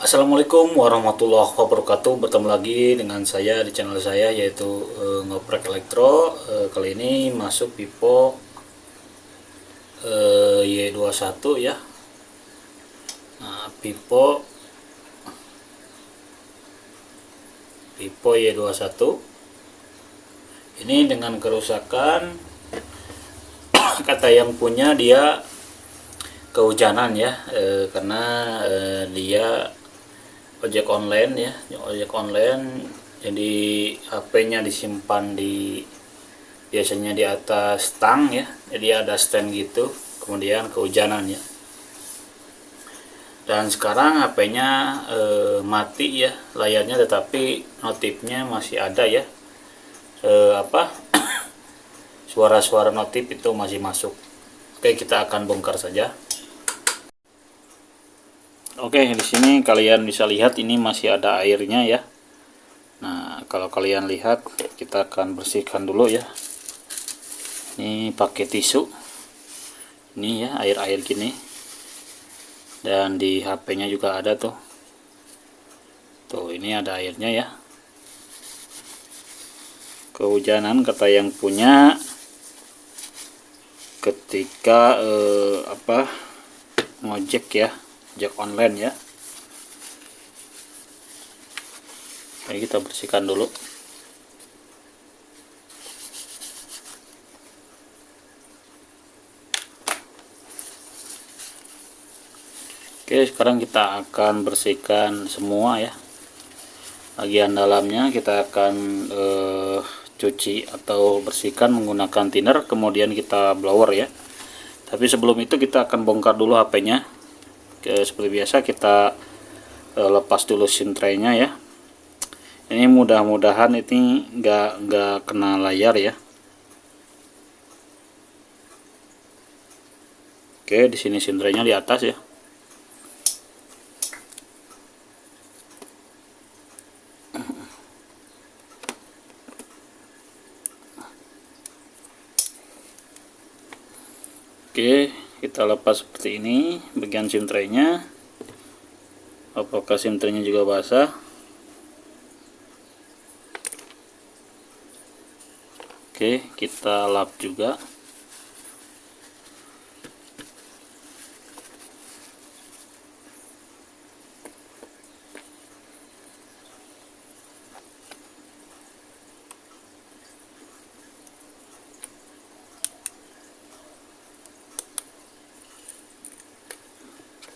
Assalamualaikum warahmatullahi wabarakatuh. Bertemu lagi dengan saya di channel saya, yaitu Ngoprek Elektro. Kali ini masuk Vivo Y21 ya. Nah, Vivo Y21 ini dengan kerusakan kata yang punya dia kehujanan ya, karena dia ojek online ya, jadi HP-nya disimpan biasanya di atas tang ya, jadi ada stand gitu, kemudian kehujanan ya. Dan sekarang HP-nya mati ya layarnya, tetapi notifnya masih ada ya, suara-suara notif itu masih masuk. Oke, kita akan bongkar saja. Oke, di sini kalian bisa lihat ini masih ada airnya ya. Nah, kalau kalian lihat, kita akan bersihkan dulu ya. Ini pakai tisu. Ini ya, air-air gini. Dan di HP-nya juga ada tuh. Tuh, ini ada airnya ya. Kehujanan kata yang punya ketika ngojek ya, ojek online ya. Ini kita bersihkan dulu. Oke, sekarang kita akan bersihkan semua ya. Bagian dalamnya kita akan cuci atau bersihkan menggunakan thinner, kemudian kita blower ya. Tapi sebelum itu kita akan bongkar dulu HP-nya. Seperti biasa kita lepas dulu SIM tray-nya ya. Ini mudah-mudahan ini nggak kena layar ya. Oke, di sini SIM tray-nya di atas ya. Oke, kita lepas seperti ini bagian SIM tray-nya. Apakah SIM tray-nya juga basah? Oke, kita lap juga.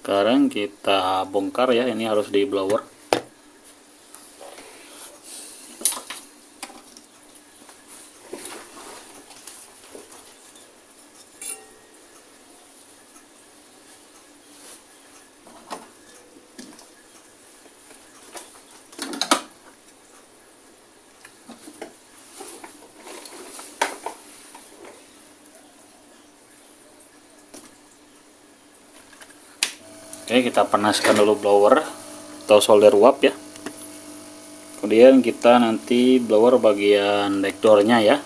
Sekarang kita bongkar ya, ini harus di blower. Oke, kita panaskan dulu blower atau solder uap ya. Kemudian kita nanti blower bagian backdoor-nya ya.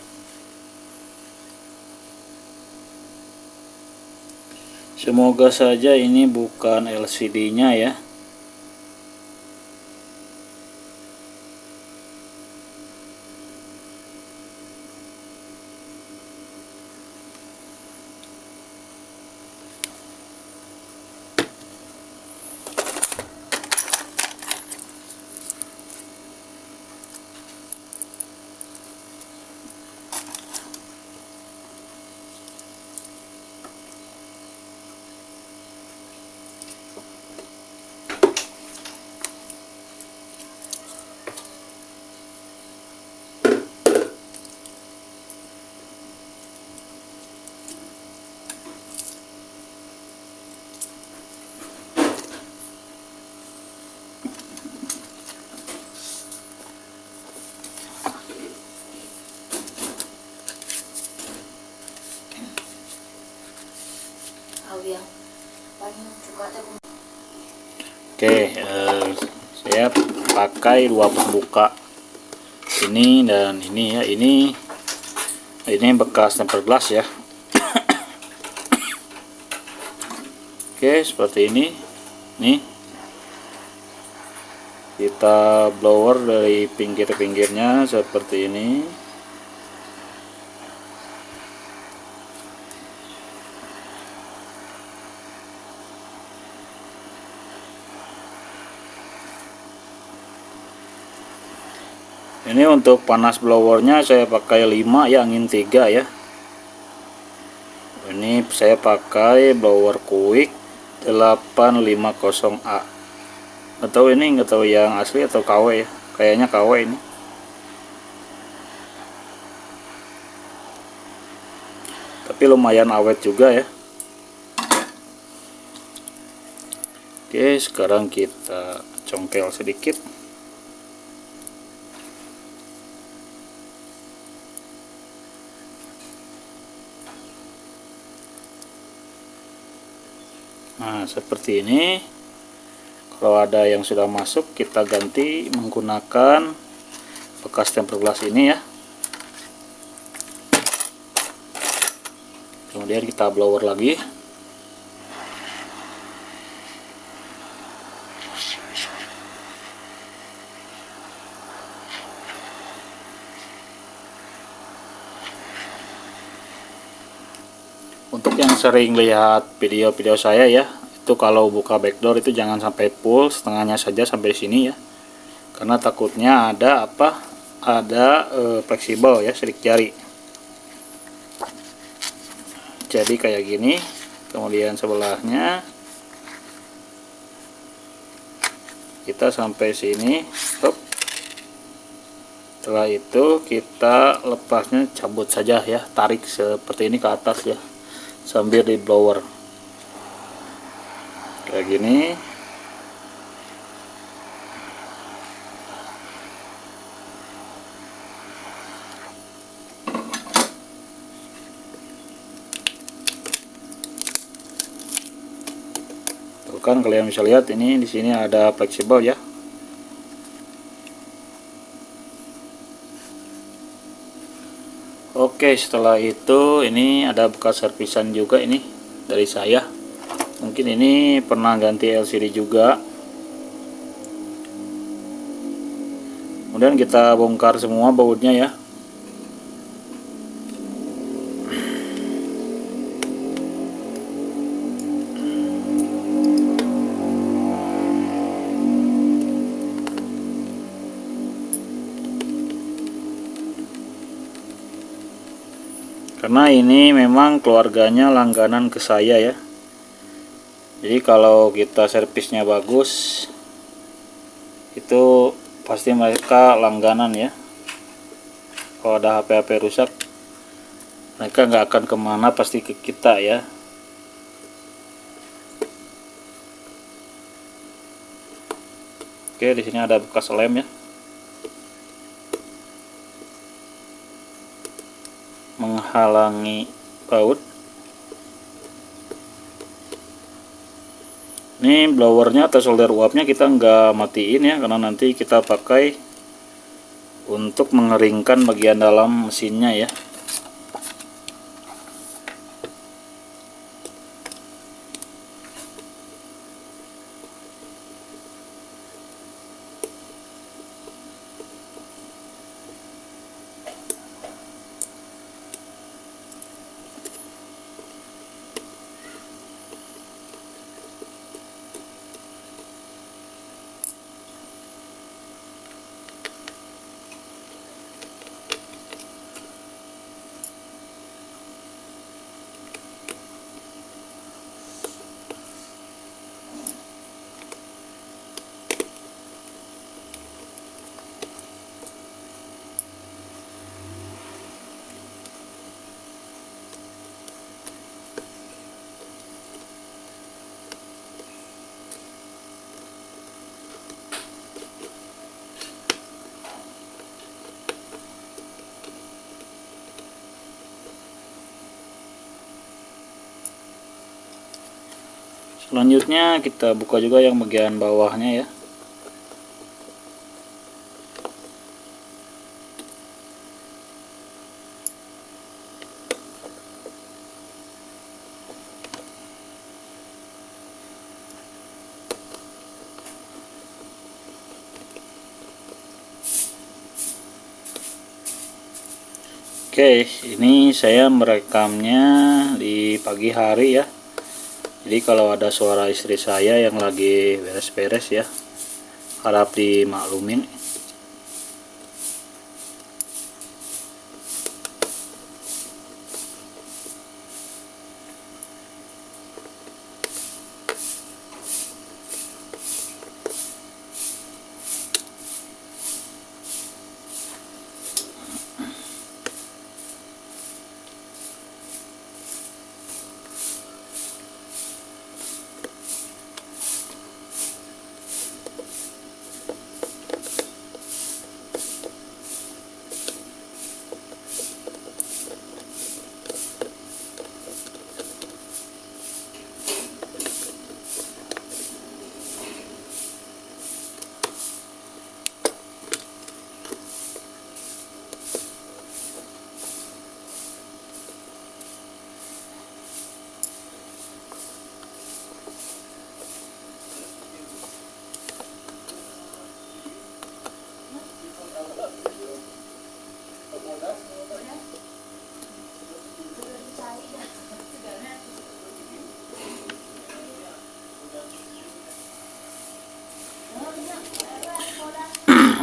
Semoga saja ini bukan LCD-nya ya. Oke, saya pakai dua pembuka ini dan ini ya. Ini bekas tempered glass ya. Oke, seperti ini. Nih, Kita blower dari pinggir-pinggirnya seperti ini. Ini untuk panas blowernya saya pakai 5 ya, angin 3 ya. Ini saya pakai blower Quick 850A. Atau ini nggak tahu yang asli atau KW ya. Kayaknya KW ini. Tapi lumayan awet juga ya. Oke, sekarang kita congkel sedikit. Nah, seperti ini. Kalau ada yang sudah masuk, kita ganti menggunakan bekas tempered glass ini ya. Kemudian kita blower lagi. Untuk yang sering lihat video-video saya ya, itu kalau buka backdoor itu jangan sampai full, setengahnya saja sampai sini ya. Karena takutnya ada fleksibel ya, sidik jari. Jadi kayak gini. Kemudian sebelahnya kita sampai sini. Hop. Setelah itu kita lepasnya cabut saja ya, tarik seperti ini ke atas ya, sambil di blower kayak gini. Tuh kan kalian bisa lihat ini di sini ada fleksibel ya. Oke, setelah itu ini ada bekas servisan juga ini dari saya. Mungkin ini pernah ganti LCD juga. Kemudian kita bongkar semua bautnya ya. Karena ini memang keluarganya langganan ke saya ya. Jadi kalau kita servisnya bagus, itu pasti mereka langganan ya. Kalau ada HP-HP rusak, mereka nggak akan kemana, pasti ke kita ya. Oke, di sini ada bekas lem ya, menghalangi baut. Ini blowernya atau solder uapnya kita nggak matiin ya, karena nanti kita pakai untuk mengeringkan bagian dalam mesinnya ya. Selanjutnya kita buka juga yang bagian bawahnya ya. Oke, ini saya merekamnya di pagi hari ya. Jadi kalau ada suara istri saya yang lagi beres-beres ya, harap dimaklumin.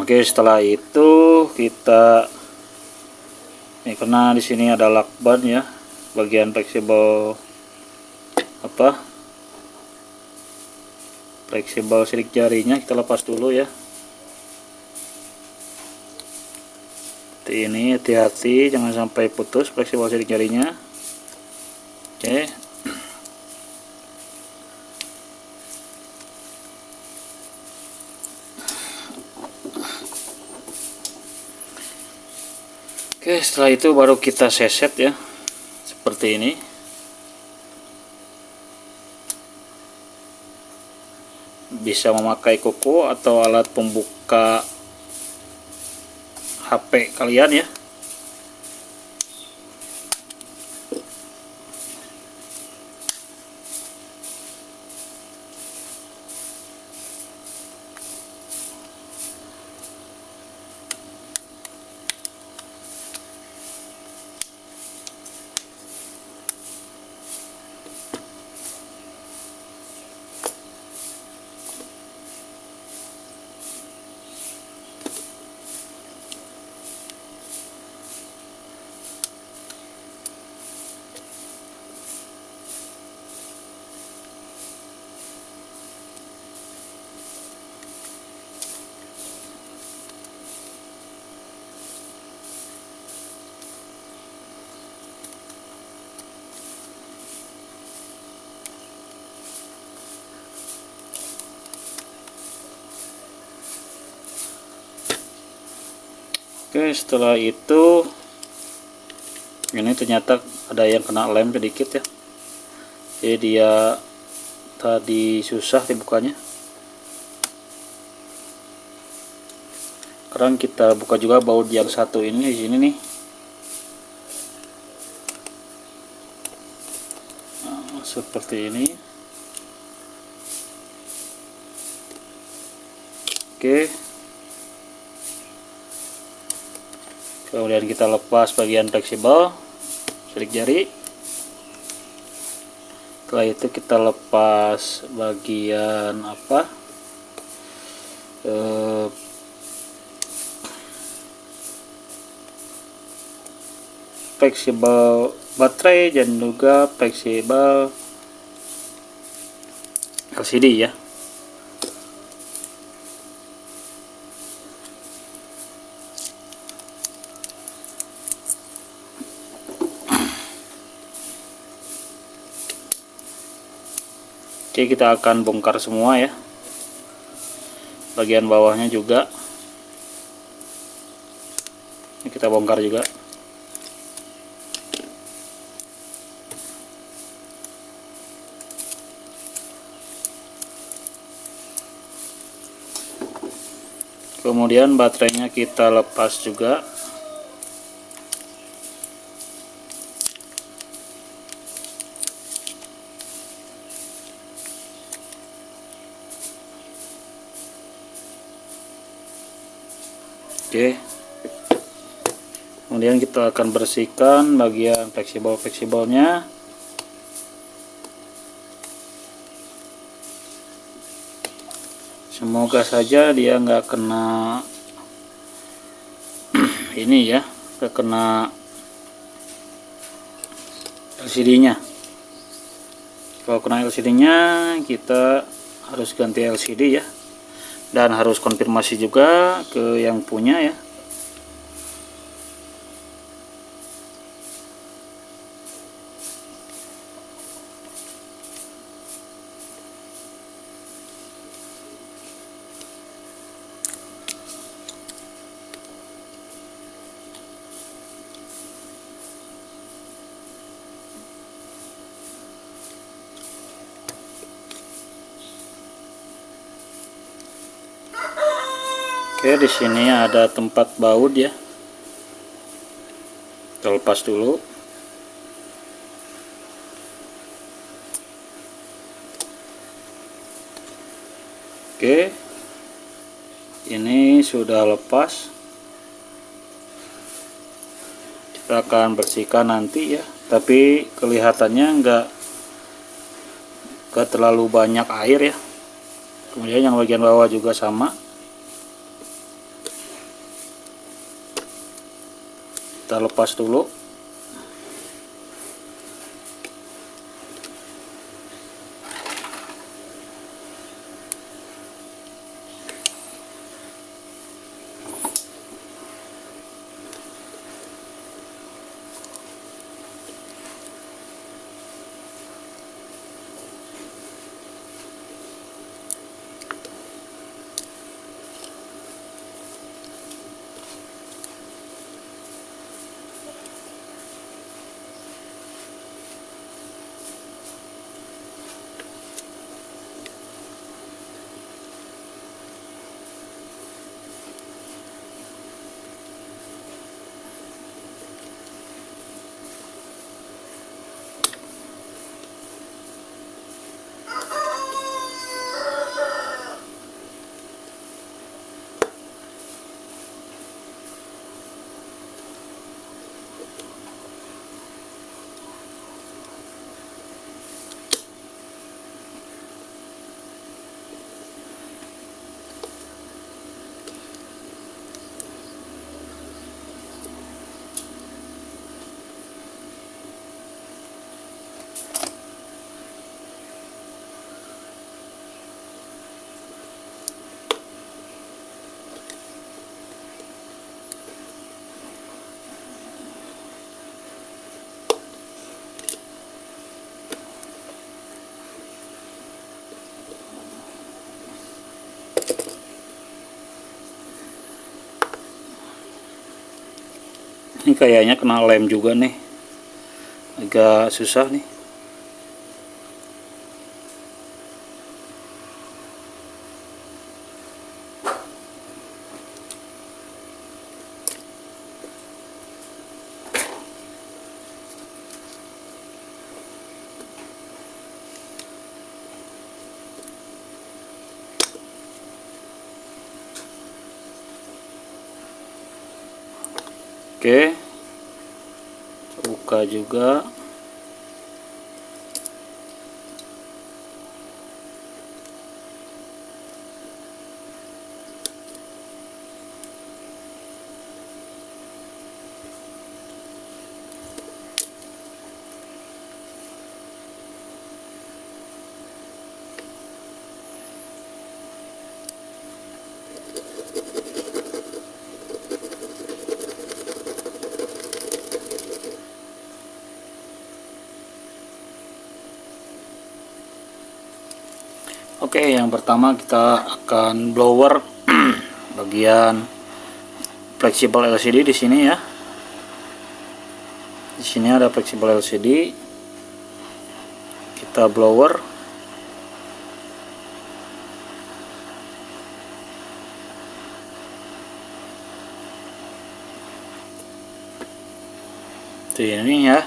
Oke, setelah itu kita ini karena di sini ada lakban ya, bagian fleksibel fleksibel sidik jarinya kita lepas dulu ya. Seperti ini, hati-hati jangan sampai putus fleksibel sidik jarinya. Oke. Oke, setelah itu baru kita seset ya, seperti ini. Bisa memakai kuku atau alat pembuka HP kalian ya. Oke, setelah itu ini ternyata ada yang kena lem sedikit ya, jadi dia tadi susah dibukanya. Sekarang kita buka juga baut yang satu ini di sini nih. Nah, seperti ini. Oke. Kemudian kita lepas bagian fleksibel sidik jari. Setelah itu kita lepas bagian fleksibel baterai dan juga fleksibel LCD ya. Oke, kita akan bongkar semua ya, bagian bawahnya juga ini kita bongkar juga. Kemudian baterainya kita lepas juga. Oke. Kemudian kita akan bersihkan bagian fleksibelnya. Semoga saja dia nggak kena ini ya, nggak kena LCD-nya. Kalau kena LCD-nya kita harus ganti LCD ya, dan harus konfirmasi juga ke yang punya ya. Oke, di sini ada tempat baut ya. Kita lepas dulu. Oke, ini sudah lepas. Kita akan bersihkan nanti ya, tapi kelihatannya nggak terlalu banyak air ya. Kemudian yang bagian bawah juga sama. Kita lepas dulu. Ini kayaknya kena lem juga nih, agak susah nih. Oke, buka juga. Oke, yang pertama kita akan blower bagian fleksibel LCD di sini ya. Di sini ada fleksibel LCD. Kita blower. Ini ya.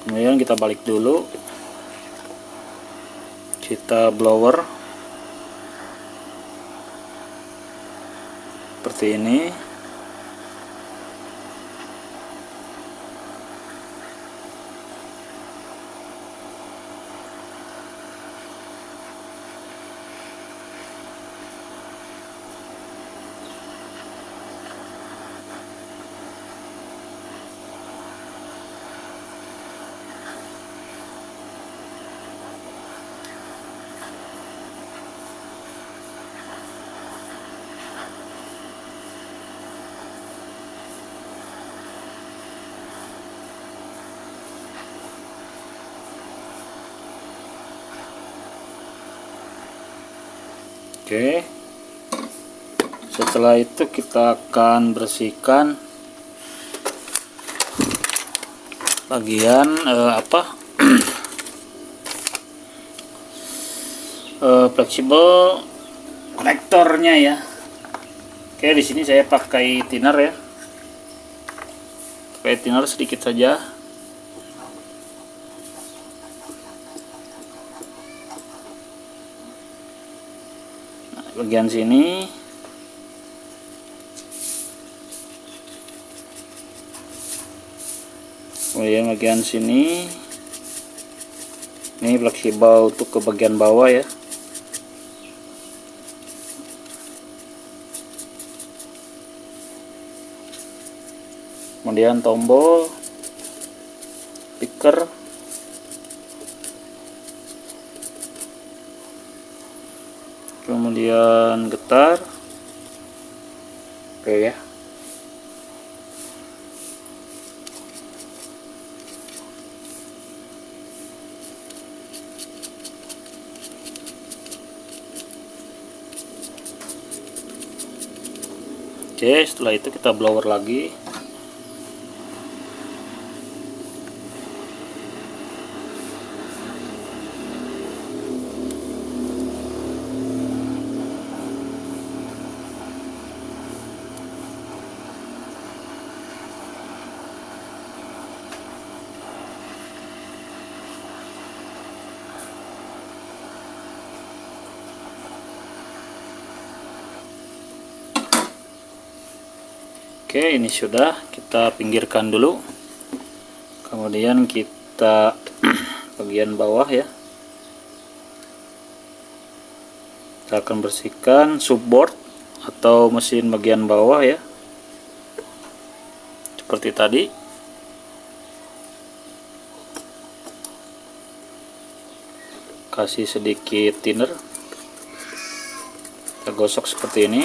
Kemudian kita balik dulu, kita blower. seperti ini. Oke, setelah itu kita akan bersihkan bagian fleksibel konektornya ya. Oke, di sini saya pakai thinner ya, pakai thinner sedikit saja. Bagian sini kemudian bagian sini ini fleksibel untuk ke bagian bawah ya. Kemudian tombol speaker, kemudian getar. Oke ya. Oke, setelah itu kita blower lagi. Oke, ini sudah, kita pinggirkan dulu. Kemudian kita bagian bawah ya. Kita akan bersihkan subboard atau mesin bagian bawah ya. Seperti tadi. Kasih sedikit thinner. Kita gosok seperti ini.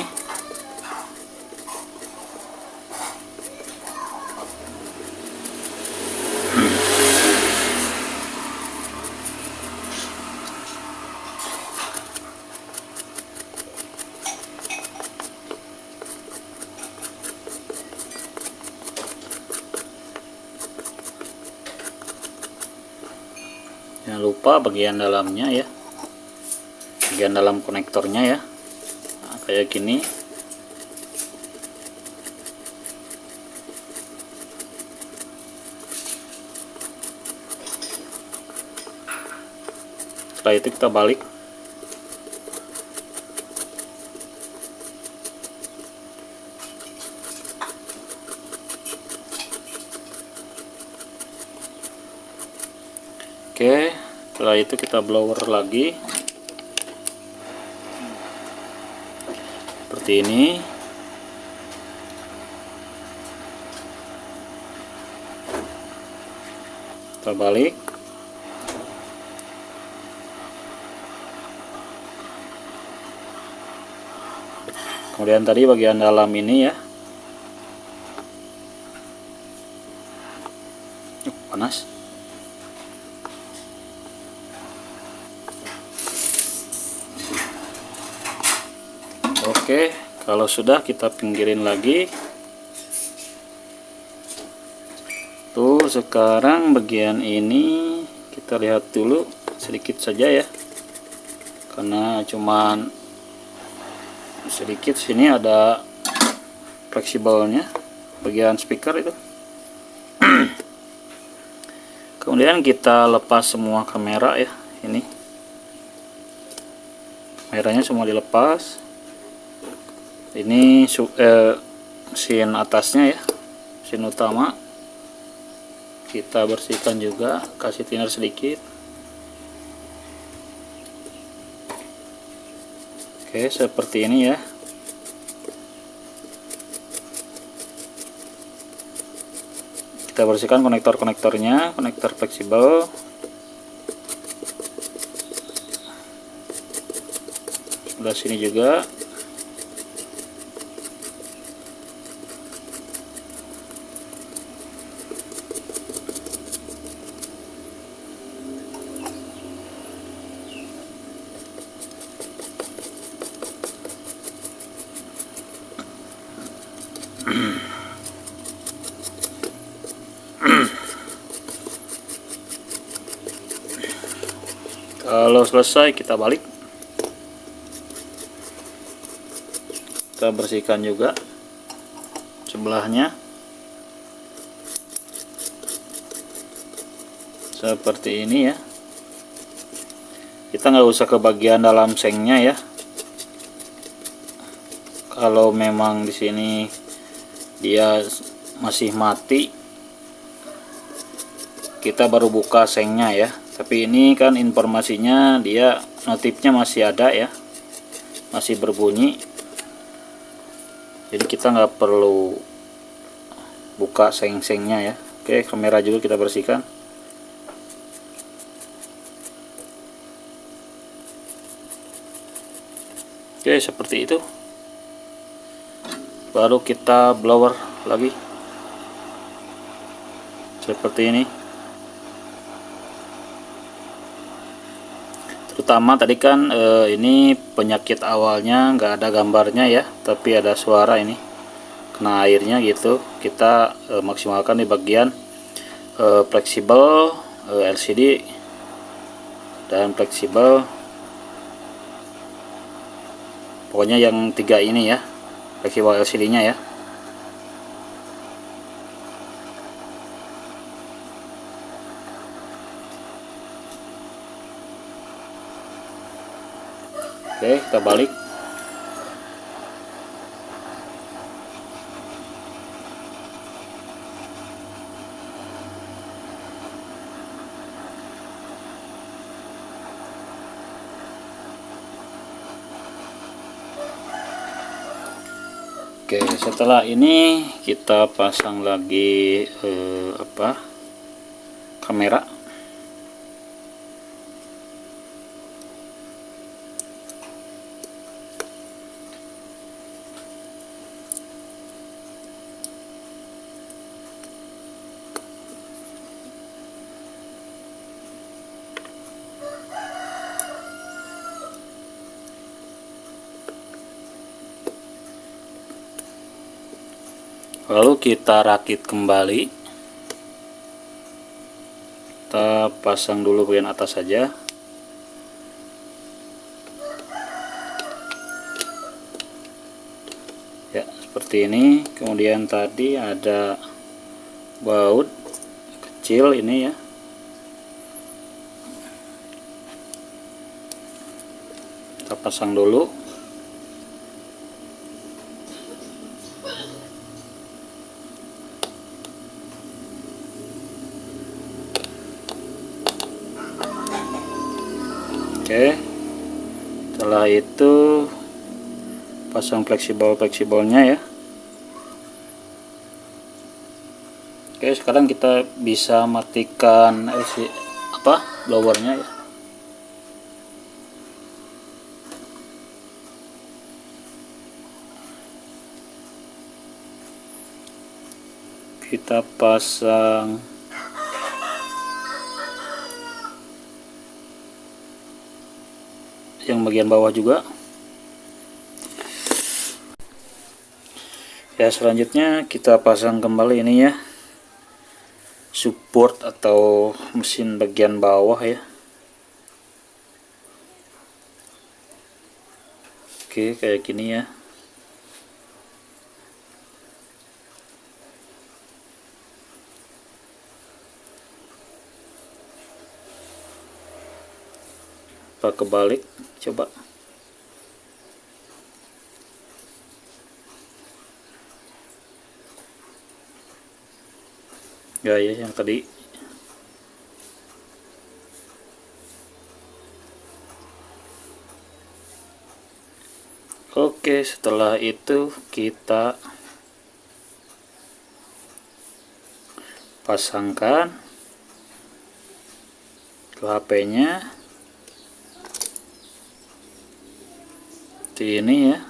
Jangan lupa bagian dalamnya ya, bagian dalam konektornya ya. Nah, kayak gini. Setelah itu kita balik. Oke, setelah itu kita blower lagi seperti ini. Kita balik. Kemudian tadi bagian dalam ini ya. Panas. Oke, kalau sudah kita pinggirin lagi. Tuh, sekarang bagian ini kita lihat dulu sedikit saja ya. Karena cuman sedikit, sini ada fleksibelnya bagian speaker itu. Kemudian kita lepas semua kamera ya, ini. Kameranya semua dilepas. Ini mesin atasnya ya, mesin utama kita bersihkan juga, kasih thinner sedikit. Oke, seperti ini ya. Kita bersihkan konektor-konektornya, konektor fleksibel. Sebelah sini juga. Kalau selesai kita balik, kita bersihkan juga sebelahnya seperti ini ya. Kita nggak usah ke bagian dalam sengnya ya. Kalau memang di sini dia masih mati, kita baru buka sengnya ya. Tapi ini kan informasinya dia notifnya masih ada ya, masih berbunyi. Jadi kita nggak perlu buka seng-sengnya ya. Oke, kamera juga kita bersihkan. Oke, seperti itu. Baru kita blower lagi seperti ini. Terutama tadi kan ini penyakit awalnya nggak ada gambarnya ya, tapi ada suara ini kena airnya gitu. Kita maksimalkan di bagian fleksibel LCD dan fleksibel, pokoknya yang tiga ini ya, fleksibel LCD nya ya. Oke, kita balik. Oke, setelah ini kita pasang lagi kamera. Lalu kita rakit kembali. Kita pasang dulu bagian atas saja. Ya, seperti ini. Kemudian tadi ada baut kecil ini ya. Kita pasang dulu. Oke, setelah itu pasang fleksibelnya ya. Oke, sekarang kita bisa matikan blowernya ya. Kita pasang yang bagian bawah juga ya. Selanjutnya kita pasang kembali ini ya, support atau mesin bagian bawah ya. Oke, kayak gini ya. Apa kebalik, coba. ya yang tadi. Oke, setelah itu kita pasangkan ke HP-nya di ini ya.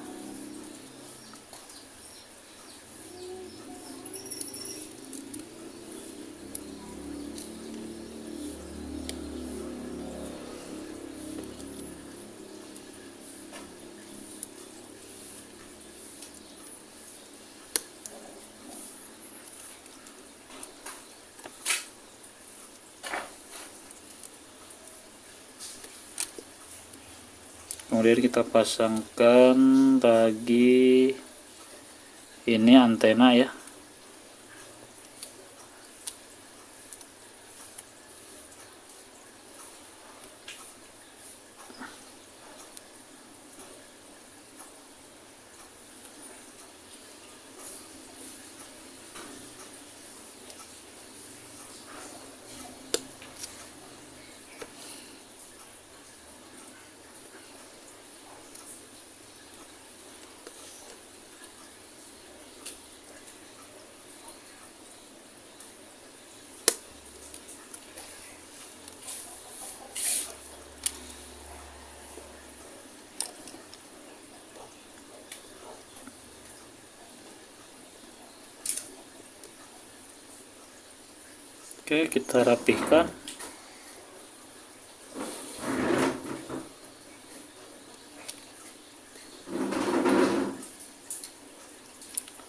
Kemudian kita pasangkan lagi ini antena ya. Oke, kita rapihkan.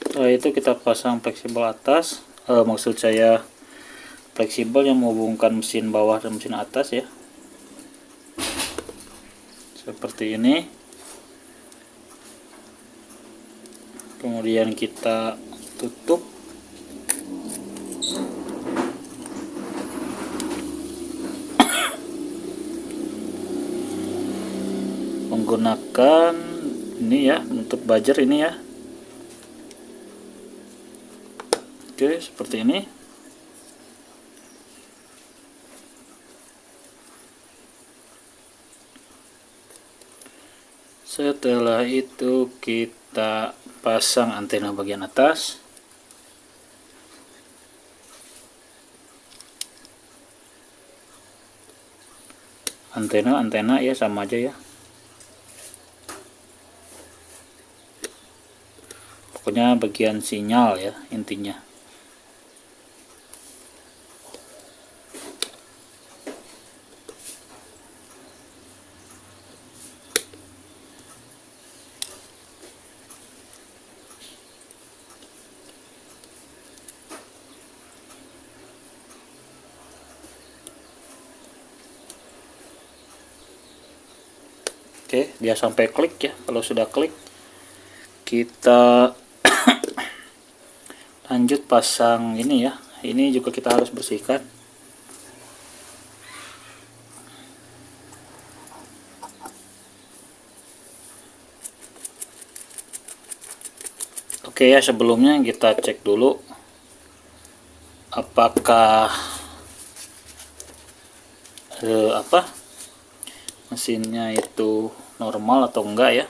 Setelah itu kita pasang fleksibel atas, maksud saya fleksibel yang menghubungkan mesin bawah dan mesin atas ya. Seperti ini. Kemudian kita tutup. Menggunakan ini ya, untuk buzzer ini ya. Oke, seperti ini. Setelah itu kita pasang antena bagian atas. Antena ya sama aja ya. Pokoknya bagian sinyal ya intinya. Oke, dia sampai klik ya. Kalau sudah klik, kita lanjut pasang ini ya. Ini juga kita harus bersihkan. Oke ya, sebelumnya kita cek dulu apakah mesinnya itu normal atau enggak ya.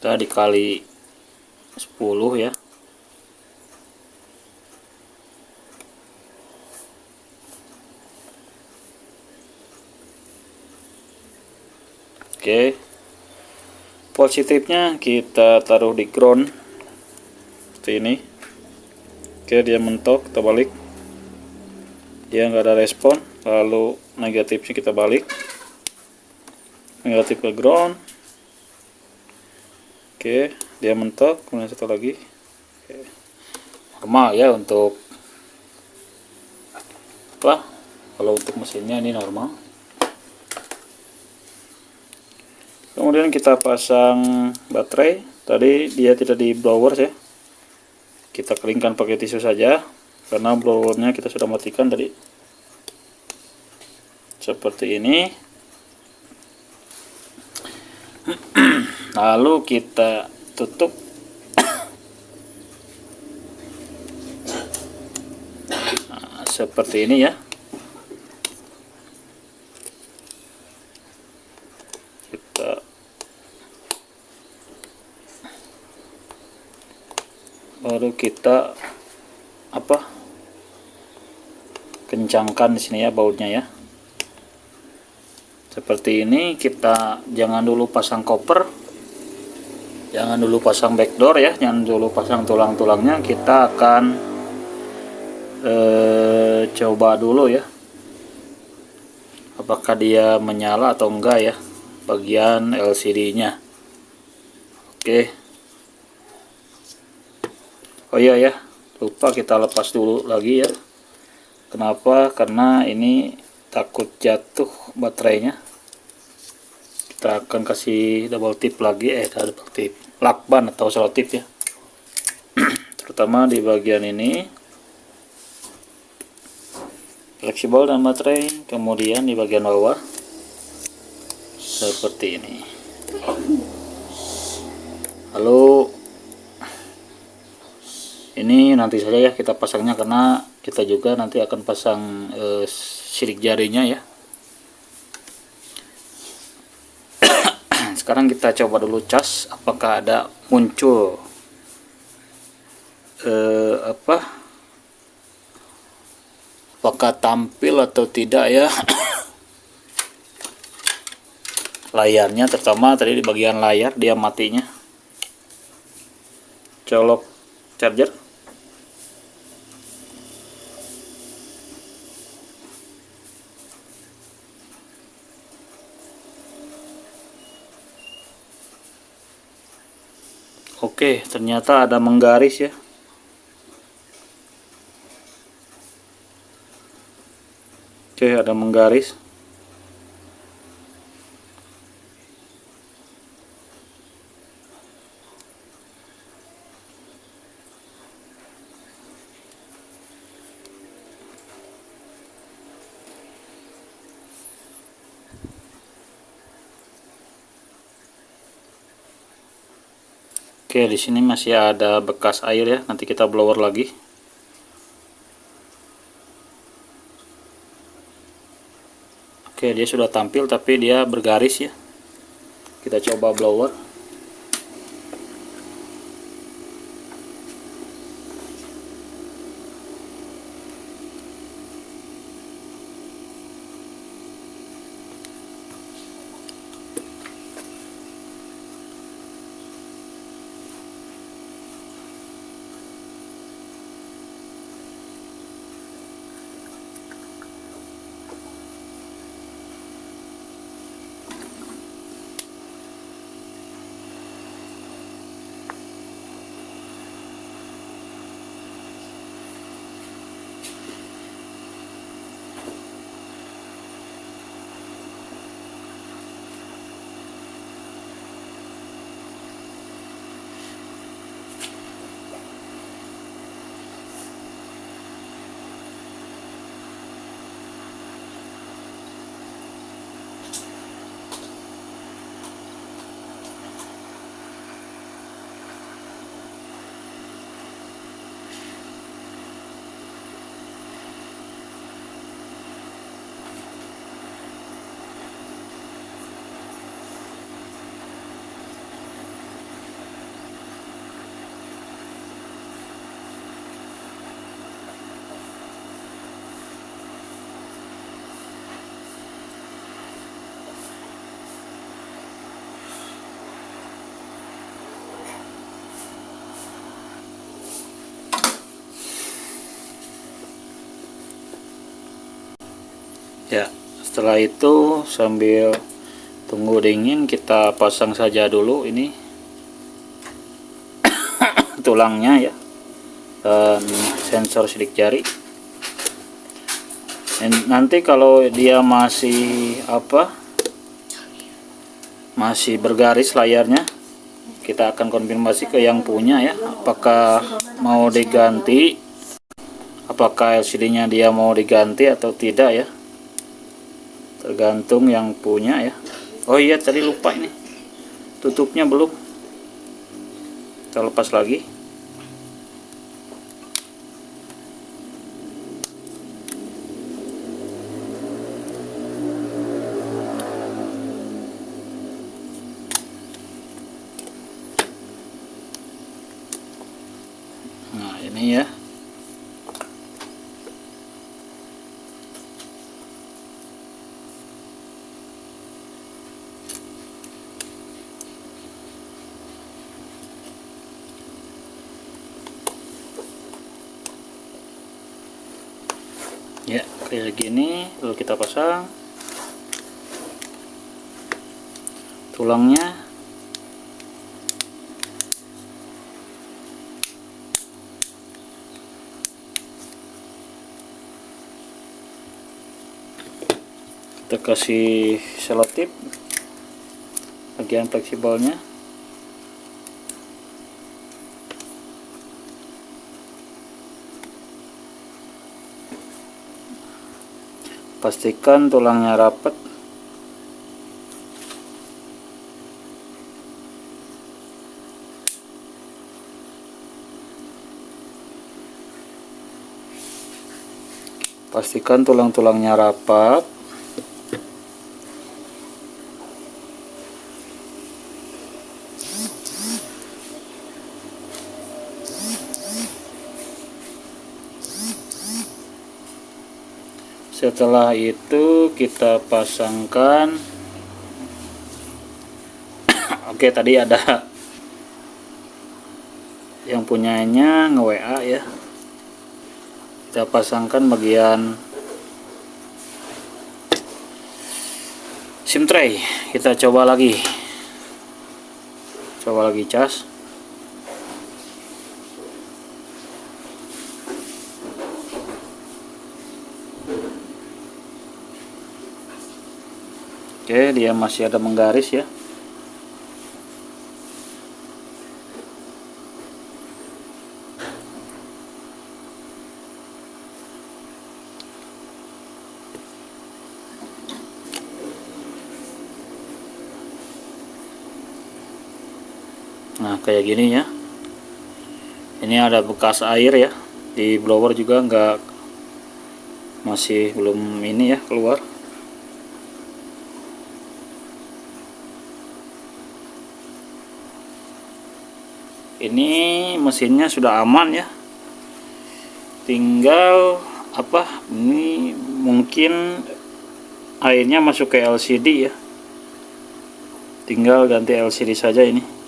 Kita dikali 10 ya. Oke, positifnya kita taruh di ground seperti ini. Oke, dia mentok, kita balik, dia nggak ada respon. Lalu negatifnya kita balik, negatif ke ground. Oke, dia mentok. Kemudian satu lagi. Oke. Normal ya untuk apa, kalau untuk mesinnya ini normal. Kemudian kita pasang baterai. Tadi dia tidak di blower ya. kita keringkan pakai tisu saja karena blowernya kita sudah matikan tadi. Seperti ini. Lalu kita tutup. Nah, seperti ini ya. Baru kita kencangkan di sini ya bautnya ya. Seperti ini. Kita jangan dulu pasang koper, jangan dulu pasang backdoor ya, jangan dulu pasang tulang-tulangnya. Kita akan coba dulu ya apakah dia menyala atau enggak ya bagian LCD nya. Oke. Oh iya ya, lupa kita lepas dulu lagi ya. Kenapa? Karena ini takut jatuh baterainya. Kita akan kasih double tip lagi, double tip, lakban atau selotip ya. Terutama di bagian ini, fleksibel dan baterai. Kemudian di bagian bawah seperti ini. Lalu ini nanti saja ya kita pasangnya, karena kita juga nanti akan pasang sidik jarinya ya. Sekarang kita coba dulu cas apakah ada muncul apakah tampil atau tidak ya layarnya, terutama tadi di bagian layar dia matinya. Colok charger. Oke, ternyata ada menggaris ya. Oke, ada menggaris. Oke, di sini masih ada bekas air ya. Nanti kita blower lagi. Oke, dia sudah tampil tapi dia bergaris ya. Kita coba blower. Ya, setelah itu sambil tunggu dingin kita pasang saja dulu ini tulangnya ya, dan sensor sidik jari. Dan nanti kalau dia masih masih bergaris layarnya, kita akan konfirmasi ke yang punya ya, apakah mau diganti, apakah LCD-nya dia mau diganti atau tidak ya, tergantung yang punya ya. Oh iya, tadi lupa ini, tutupnya belum, kita lepas lagi. Nah ini ya, ya kayak gini. Lalu kita pasang tulangnya. Kita kasih selotip bagian fleksibelnya. Pastikan tulangnya rapat. Pastikan tulang-tulangnya rapat. Setelah itu kita pasangkan. Oke, tadi ada yang punyanya nge-WA ya. Kita pasangkan bagian SIM tray. Kita coba lagi cas. Oke, dia masih ada menggaris ya. Nah, kayak gini ya. Ini ada bekas air ya. Di blower juga masih belum ini ya keluar. Ini mesinnya sudah aman ya, tinggal ini mungkin airnya masuk ke LCD ya, tinggal ganti LCD saja ini.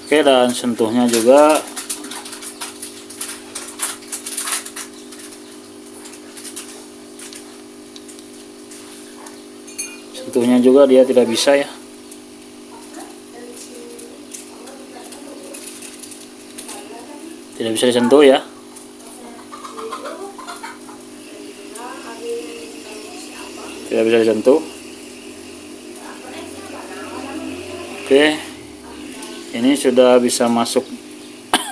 Oke, dan sentuhnya juga dia tidak bisa ya, tidak bisa disentuh ya. Tidak bisa disentuh. Oke, ini sudah bisa masuk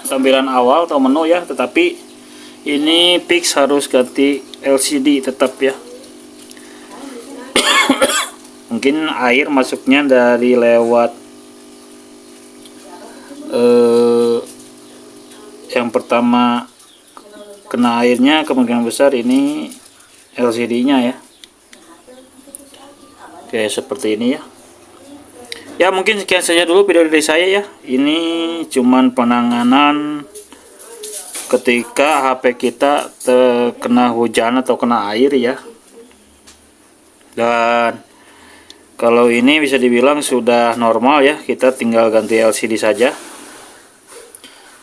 tampilan awal atau menu ya, tetapi ini fix harus ganti LCD tetap ya. Mungkin air masuknya dari lewat yang yang pertama kena airnya kemungkinan besar ini LCD-nya ya. Oke, seperti ini ya. Ya, mungkin sekian saja dulu video dari saya ya. Ini cuman penanganan ketika HP kita terkena hujan atau kena air ya. Dan kalau ini bisa dibilang sudah normal ya, kita tinggal ganti LCD saja.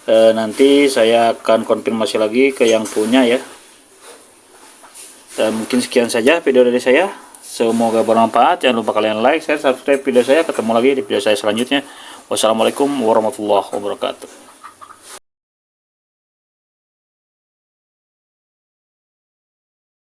Nanti saya akan konfirmasi lagi ke yang punya ya. Dan mungkin sekian saja video dari saya. Semoga bermanfaat. Jangan lupa kalian like, share, subscribe video saya. Ketemu lagi di video saya selanjutnya. Wassalamualaikum warahmatullahi wabarakatuh.